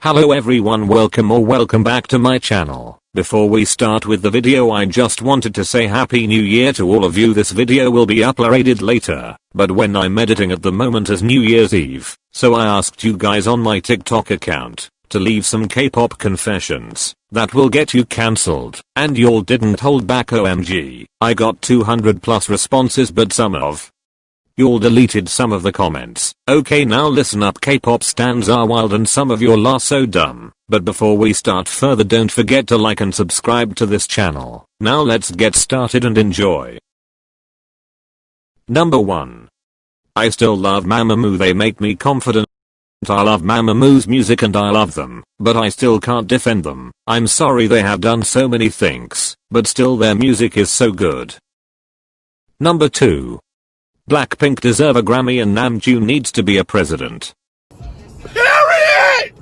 Hello everyone, welcome back to my channel. Before we start with the video, I just wanted to say happy new year to all of you. This video will be uploaded later, but when I'm editing at the moment is New Year's Eve, so I asked you guys on my TikTok account to leave some K-pop confessions that will get you cancelled, and y'all didn't hold back. OMG, I got 200 plus responses, but some of y'all deleted some of the comments. Okay, now listen up. K-pop stans are wild and some of y'all are so dumb. But before we start further, don't forget to like and subscribe to this channel. Now let's get started and enjoy. Number 1. I still love Mamamoo, they make me confident. I love Mamamoo's music and I love them, but I still can't defend them. I'm sorry, they have done so many things, but still their music is so good. Number 2. Blackpink deserve a Grammy and Namjoon needs to be a president. Period!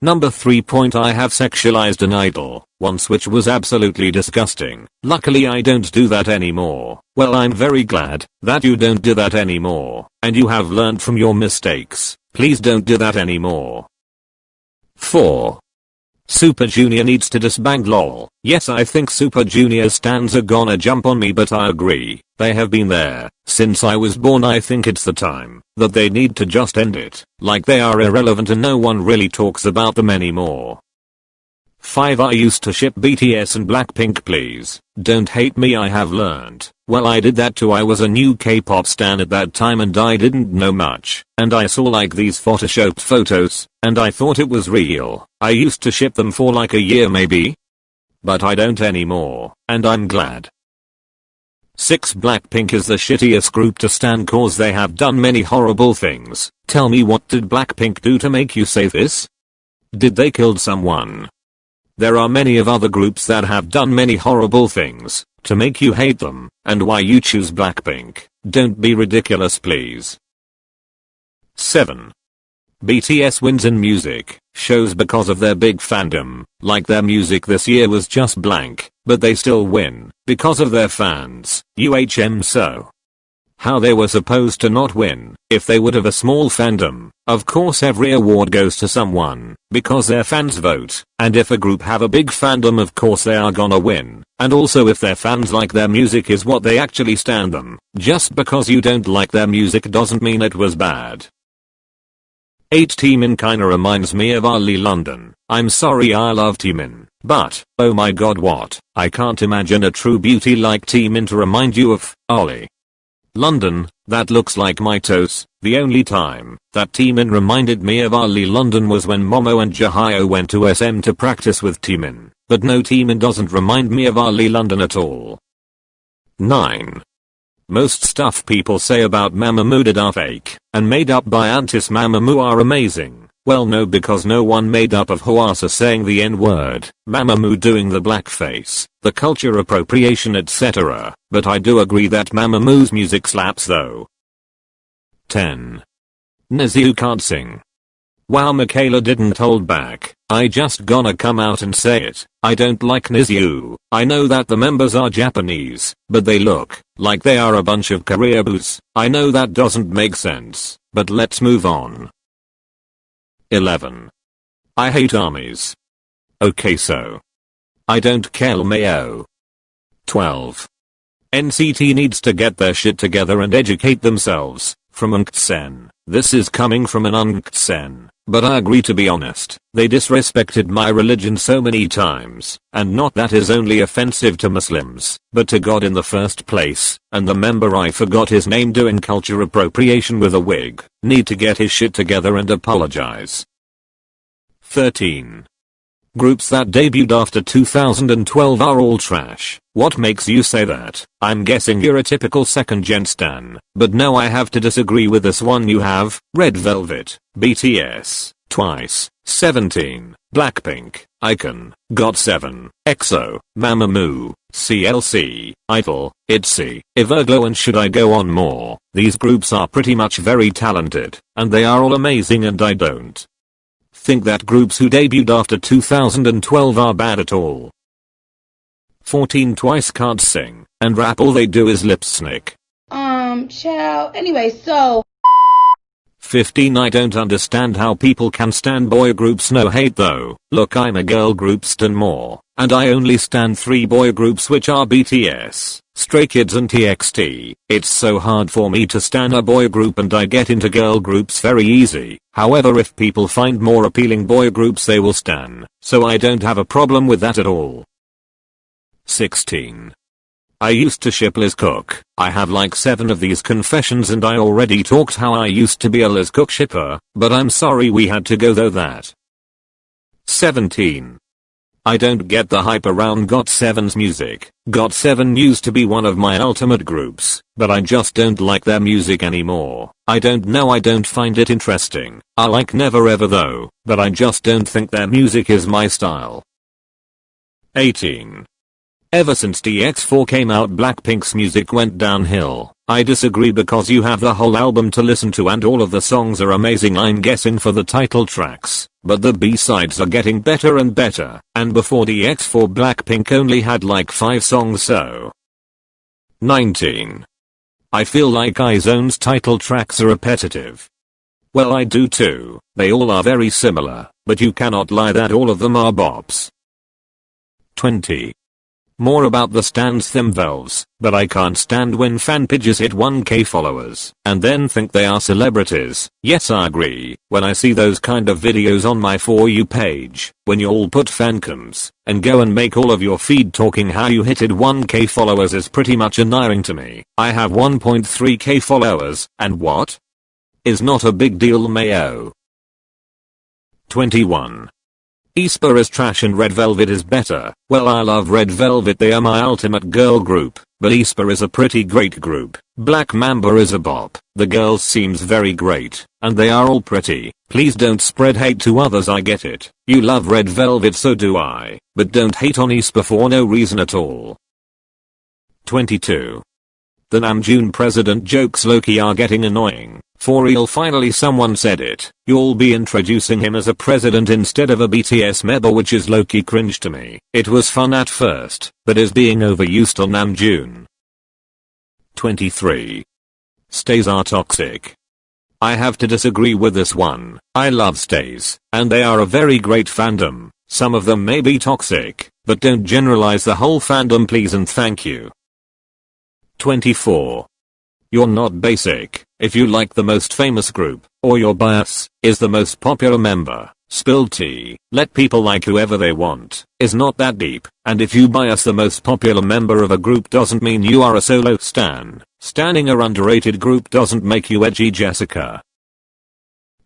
Number 3. I have sexualized an idol once, which was absolutely disgusting. Luckily I don't do that anymore. Well, I'm very glad that you don't do that anymore, and you have learned from your mistakes. Please don't do that anymore. 4. Super Junior needs to disband. Lol. Yes, I think Super Junior stans are gonna jump on me, but I agree. They have been there since I was born. I think it's the time that they need to just end it. Like, they are irrelevant and no one really talks about them anymore. 5. I used to ship BTS and Blackpink. Please don't hate me, I have learned. Well, I did that too. I was a new K-pop stan at that time and I didn't know much, and I saw like these photoshopped photos and I thought it was real. I used to ship them for like a year maybe, but I don't anymore, and I'm glad. 6. Blackpink is the shittiest group to stan cause they have done many horrible things. Tell me, what did Blackpink do to make you say this? Did they kill someone? There are many of other groups that have done many horrible things to make you hate them, and why you choose Blackpink? Don't be ridiculous, please. 7. BTS wins in music shows because of their big fandom. Like, their music this year was just blank, but they still win because of their fans. So how they were supposed to not win if they would have a small fandom? Of course every award goes to someone because their fans vote, and if a group have a big fandom, of course they are gonna win. And also, if their fans like their music is what they actually stan them. Just because you don't like their music doesn't mean it was bad. 8. Taemin kinda reminds me of Ali London. I'm sorry, I love Taemin, but oh my god, what? I can't imagine a true beauty like Taemin to remind you of Ali London. That looks like my toes. The only time that Taemin reminded me of Ali London was when Momo and Jahyo went to SM to practice with Taemin. But no, Taemin doesn't remind me of Ali London at all. 9. Most stuff people say about Mamamoo are fake and made up by antis. Mamamoo are amazing. Well, no, because no one made up of Hwasa saying the N-word, Mamamoo doing the blackface, the culture appropriation, etc. But I do agree that Mamamoo's music slaps though. 10. Niziu can't sing. Wow, Michaela didn't hold back. I just gonna come out and say it. I don't like Niziu. I know that the members are Japanese, but they look like they are a bunch of Koreaboos. I know that doesn't make sense, but let's move on. 11. I hate armies. Okay, so I don't care, Mayo. 12. NCT needs to get their shit together and educate themselves. From Unksen. This is coming from an Unksen, but I agree, to be honest. They disrespected my religion so many times, and not that is only offensive to Muslims, but to God in the first place, and the member, I forgot his name, doing culture appropriation with a wig, need to get his shit together and apologize. 13. Groups that debuted after 2012 are all trash. What makes you say that? I'm guessing you're a typical second gen stan. But no, I have to disagree with this one. You have Red Velvet, BTS, Twice, 17, Blackpink, iKON, GOT7, EXO, Mamamoo, CLC, Idol, ITZY, Everglow, and should I go on more? These groups are pretty much very talented, and they are all amazing, and I don't think that groups who debuted after 2012 are bad at all. 14. Twice can't sing and rap, all they do is lip sync. Child. Anyway, so 15. I don't understand how people can stan boy groups. No hate though. Look, I'm a girl group stan more, and I only stan 3 boy groups, which are BTS, Stray Kids and TXT. It's so hard for me to stan a boy group, and I get into girl groups very easy. However, if people find more appealing boy groups, they will stan, so I don't have a problem with that at all. 16. I used to ship Liz Cook. I have like 7 of these confessions, and I already talked how I used to be a Liz Cook shipper, but I'm sorry we had to go though that. 17. I don't get the hype around GOT7's music. GOT7 used to be one of my ultimate groups, but I just don't like their music anymore. I don't know, I don't find it interesting. I like Never Ever though, but I just don't think their music is my style. 18. Ever since DX4 came out, Blackpink's music went downhill. I disagree because you have the whole album to listen to and all of the songs are amazing, I'm guessing for the title tracks, but the B-sides are getting better and better, and before DX4 Blackpink only had like 5 songs. So 19. I feel like IZONE's title tracks are repetitive. Well, I do too. They all are very similar, but you cannot lie that all of them are bops. 20. More about the stans themselves, but I can't stand when fan pages hit 1k followers and then think they are celebrities. Yes, I agree. When I see those kind of videos on my For You page, when you all put fancams and go and make all of your feed talking how you hitted 1k followers, is pretty much annoying to me. I have 1.3k followers, and what? Is not a big deal, mayo. 21. aespa is trash and Red Velvet is better. Well, I love Red Velvet, they are my ultimate girl group, but aespa is a pretty great group. Black Mamba is a bop. The girls seems very great, and they are all pretty. Please don't spread hate to others, I get it. You love Red Velvet, so do I, but don't hate on aespa for no reason at all. 22. The Namjoon president jokes low-key are getting annoying. For real, finally someone said it. You'll be introducing him as a president instead of a BTS member, which is low-key cringe to me. It was fun at first, but is being overused on Namjoon. 23. Stays are toxic. I have to disagree with this one. I love Stays, and they are a very great fandom. Some of them may be toxic, but don't generalize the whole fandom please and thank you. 24. You're not basic if you like the most famous group, or your bias is the most popular member. Spilled tea. Let people like whoever they want. Is not that deep, and if you bias the most popular member of a group doesn't mean you are a solo stan. Standing a underrated group doesn't make you edgy, Jessica.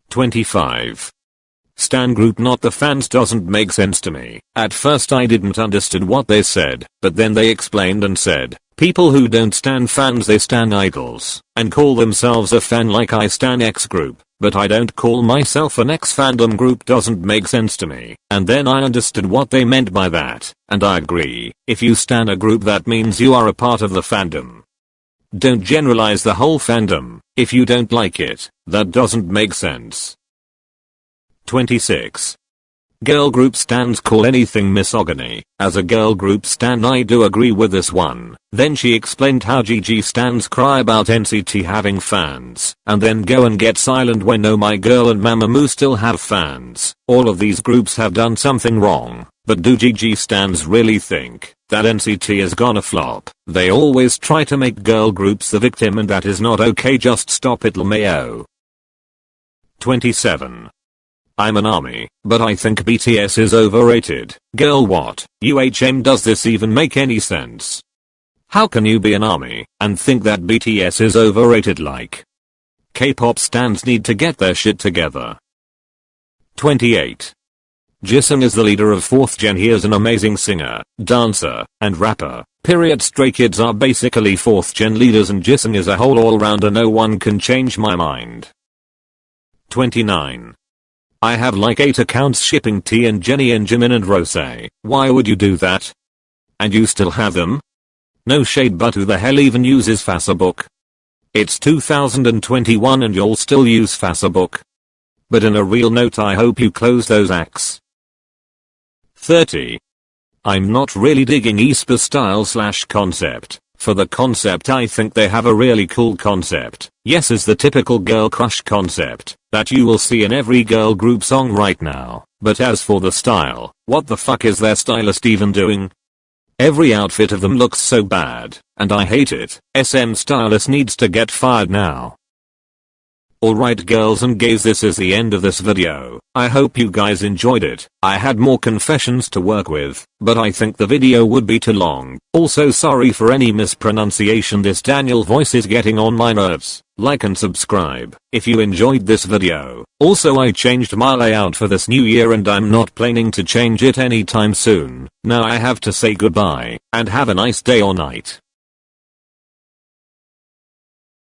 25. Stan group not the fans doesn't make sense to me. At first I didn't understand what they said, but then they explained and said, people who don't stan fans, they stan idols, and call themselves a fan like I stan X group, but I don't call myself an X fandom group doesn't make sense to me. And then I understood what they meant by that, and I agree. If you stan a group, that means you are a part of the fandom. Don't generalize the whole fandom. If you don't like it, that doesn't make sense. 26. Girl group stans call anything misogyny. As a girl group stan, I do agree with this one. Then she explained how GG stans cry about NCT having fans, and then go and get silent when Oh My Girl and Mamamoo still have fans. All of these groups have done something wrong, but do GG stans really think that NCT is gonna flop? They always try to make girl groups the victim, and that is not okay. Just stop it, LMAO. 27. I'm an ARMY, but I think BTS is overrated. Girl, what? Does this even make any sense? How can you be an ARMY and think that BTS is overrated? Like, K-pop stans need to get their shit together. 28. Jisung is the leader of 4th gen. He is an amazing singer, dancer, and rapper. Period. Stray Kids are basically 4th gen leaders, and Jisung is a whole all-rounder. No one can change my mind. 29. I have like 8 accounts shipping T and Jennie and Jimin and Rose. Why would you do that? And you still have them? No shade, but who the hell even uses Facebook? It's 2021 and you'll still use Facebook. But in a real note, I hope you close those acts. 30. I'm not really digging aespa style / concept. For the concept, I think they have a really cool concept. Yes, is the typical girl crush concept that you will see in every girl group song right now. But as for the style, what the fuck is their stylist even doing? Every outfit of them looks so bad, and I hate it. SM stylist needs to get fired now. Alright girls and gays, this is the end of this video. I hope you guys enjoyed it. I had more confessions to work with, but I think the video would be too long. Also sorry for any mispronunciation, this Daniel voice is getting on my nerves. Like and subscribe if you enjoyed this video. Also, I changed my layout for this new year and I'm not planning to change it anytime soon. Now I have to say goodbye, and have a nice day or night.